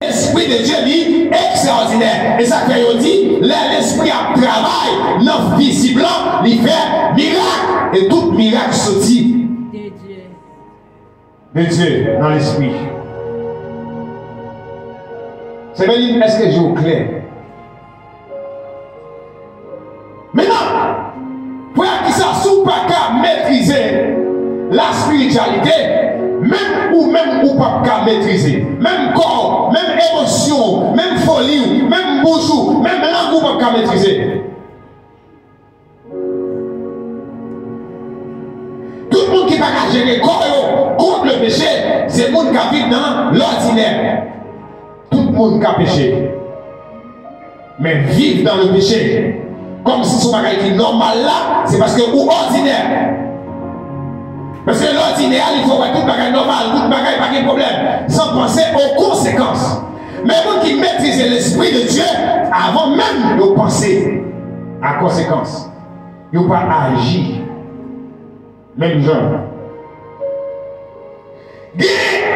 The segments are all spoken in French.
L'esprit de Dieu dit extraordinaire. Et ça fait dit, l'esprit a travail, neuf visible, il fait miracle. Et tout miracle sorti de Dieu dans l'esprit. C'est bien, est-ce que j'ai au clair? Maintenant, pour qui ça sous pas qu'à maîtriser la spiritualité, même ou pas qu'à maîtriser, même corps, même émotion, même folie, même bonjour, même langue ou pas qu'à maîtriser. Tout le monde qui va gérer corps contre le péché, c'est le monde qui vit dans l'ordinaire. Tout le monde qui a péché. Mais vivre dans le péché, comme si son bagage est normal là, c'est parce que ou ordinaire. Parce que l'ordinaire, il faut voir tout bagage normal, tout bagage pas de problème, sans penser aux conséquences. Mais vous qui maîtrisez l'esprit de Dieu, avant même de penser à conséquences, vous ne pouvez pas agir. Même genre.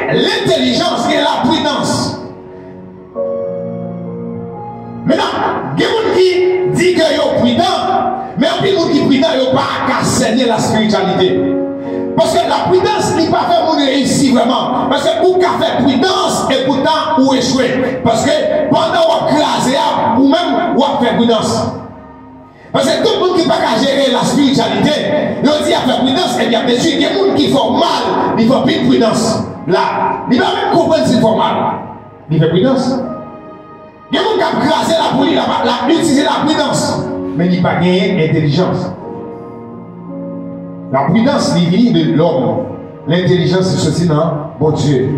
L'intelligence et la prudence. Maintenant, il y a des gens qui disent que sont prudents, mais il y a des gens qui sont prudents, ils n'ont pas qu'à saigner la spiritualité. Parce que la prudence n'est pas fait pour réussir vraiment. Parce que vous avez fait prudence et pourtant vous échouez. Parce que pendant que vous crasez, ou même vous avez fait prudence. Parce que tout le monde qui ne peut pas gérer la spiritualité, il dit à faire prudence, et bien sûr, il y a des gens qui font mal, ils font plus prudence. Là, il va même comprendre s'ils font mal. Il fait prudence. Il y a des gens qui ont crasé la police, utiliser la prudence, mais il n'a pas gagné intelligence. La prudence est venue de l'homme. L'intelligence est sortie dans bon Dieu.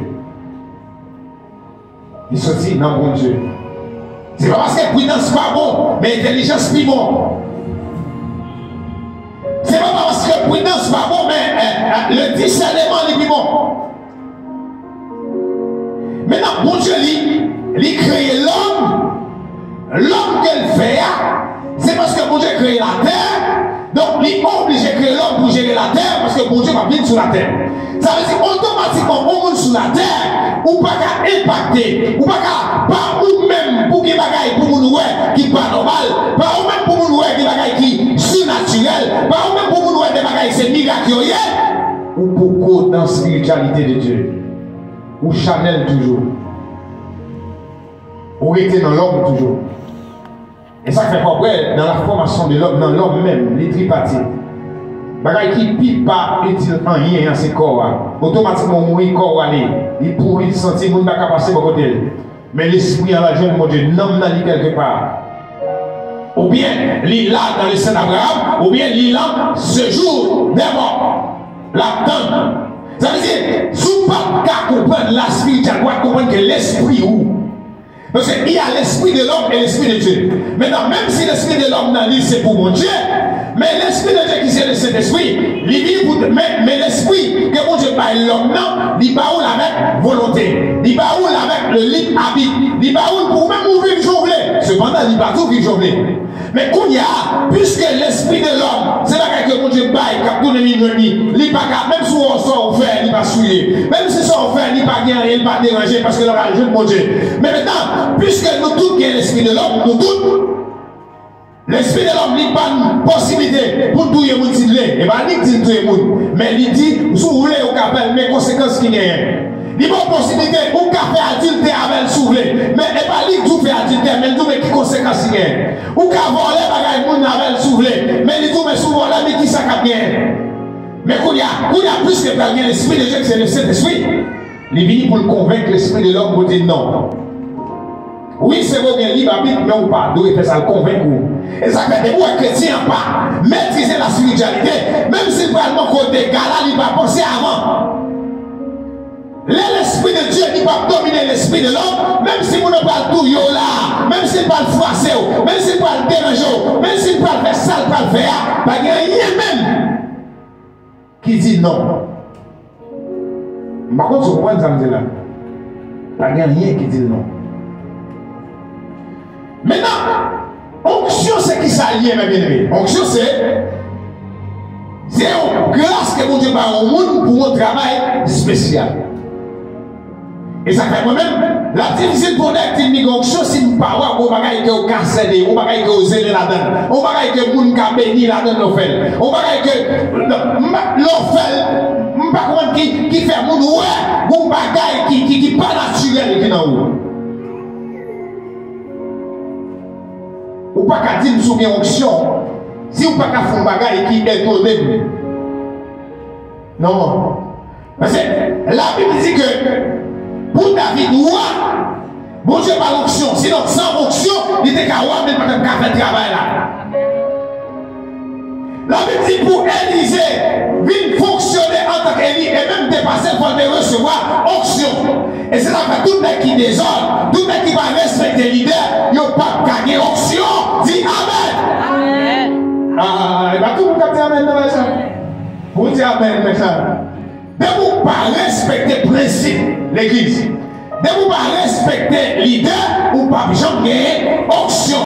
Il est sorti dans bon Dieu. C'est pas parce que la prudence n'est pas bon, mais l'intelligence est plus bon. C'est pas parce que la prudence n'est pas bon, mais le discernement est plus bon. Maintenant, bon Dieu, il crée l'homme. L'homme qu'elle fait, c'est parce que bon Dieu a créé la terre. Donc, il est obligé de créer l'homme pour gérer la terre parce que bon Dieu va venir sur la terre. Ça veut dire automatiquement, on monte sur la terre, ou pas qu'à impacter, ou pas qu'à, ou même pour qu'il y ait des bagailles pour nous qui n'est pas normal, pas ou même pour nous des bagailles qui sont surnaturelles, pas ou même pour nous des bagailles qui sont miraculeuses, ou beaucoup dans la spiritualité de Dieu, ou Chanel toujours, ou était dans l'homme toujours. Et ça fait pas vrai dans la formation de l'homme, dans l'homme même, les tripartites. Bagay qui pipe pas utile en rien dans ses corps. Automatiquement, mourir corps aller. Il pourrit sentir mon n'a passer par côté. Mais l'esprit en la jeune, mon Dieu, n'en a quelque part. Ou bien, il là dans le Saint Abraham, ou bien il là ce jour des morts. La donne. Ça veut dire, si vous ne pouvez pas comprendre la spiritualité, vous pouvez comprendre que l'esprit où. Parce qu'il y a l'esprit de l'homme et l'esprit de Dieu. Maintenant, même si l'esprit de l'homme n'a dit c'est pour mon Dieu, mais l'esprit de Dieu qui c'est le Saint-Esprit, mais l'esprit que mon Dieu parle l'homme, non, il parle avec volonté, il parle avec le libre habit, il parle pour même ouvrir le journée. Cependant, il parle tout ouvrir le journée. Mais qu'on y a, puisque l'esprit de l'homme, c'est là que mon Dieu baille, qui a tourné il pas même si on sort au fer, il va souiller. Même si on fait, il pas bien, il pas déranger parce que le rage de mon Dieu. Mais maintenant, puisque nous tous qui est l'esprit de l'homme, nous tous, l'esprit de l'homme n'a pas une possibilité pour tout le monde s'idler. Et bien, il dit tout le monde. Mais il dit, si vous voulez, vous avez mes conséquences qui gagnent. Il y a une possibilité pour faire adultère avec le soufflet. Mais il n'y a pas de tout faire adultère, mais il dit, mais qui conséquences qui gagnent. Ou qu'à voler, il y a avec le soufflet. Mais il dit, mais souvent, mais qui ça gagne. Mais quand il y a plus que l'esprit de Dieu, c'est le Saint-Esprit. Il est venu pour le convaincre l'esprit de l'homme pour dire non. Oui, c'est vrai bien libre arbitre, mais on pas doit faire ça le convaincre. Et ça fait des mots chrétiens pas maîtriser la spiritualité, même si vraiment côté gala, il va penser avant. L'esprit de Dieu qui va dominer l'esprit de l'homme, même si vous ne parlez tout là, même s'il parle froissé, même s'il parle déranger, même s'il parle faire ça, il parle faire, pas rien même qui dit non. Par contre, ce point, ça me dit là, pas rien qui dit non. Maintenant, onction c'est qui s'allie, mes bien-aimés. Onction c'est une grâce que mon Dieu va au monde pour un travail spécial. Et ça fait moi-même, La difficile pour nous qui une onction si nous parlons au bagage que au cancer, au bagage que au zélé là-dedans, au bagage que moun ka béni là-dedans l'offel, au bagage que l'offel, pas comment qui fait moun ouais, bon bagage qui pas naturel qui dans ou. Ou pas qu'à dire sous une onction, si ou pas qu'à faire un bagage qui est au début. Non. Parce que la Bible dit que pour David, bon Dieu pas l'onction. Sinon, sans onction, il était qu'à voir, même pas qu'à faire travail là. La Bible dit pour Élisée, vient fonctionner en tant qu'Élie et même dépasser pour recevoir onction. Et c'est là que tout le monde qui désordre, tout le monde qui va respecter l'idée, il n'a pas gagné onction. Dis Amen. Amen. Ah, et bien tout le monde qui dit Amen dans ça. Vous dites Amen dans ça. De vous pas respecter le principe, l'église. De vous pas respecter l'idée ou pas jamais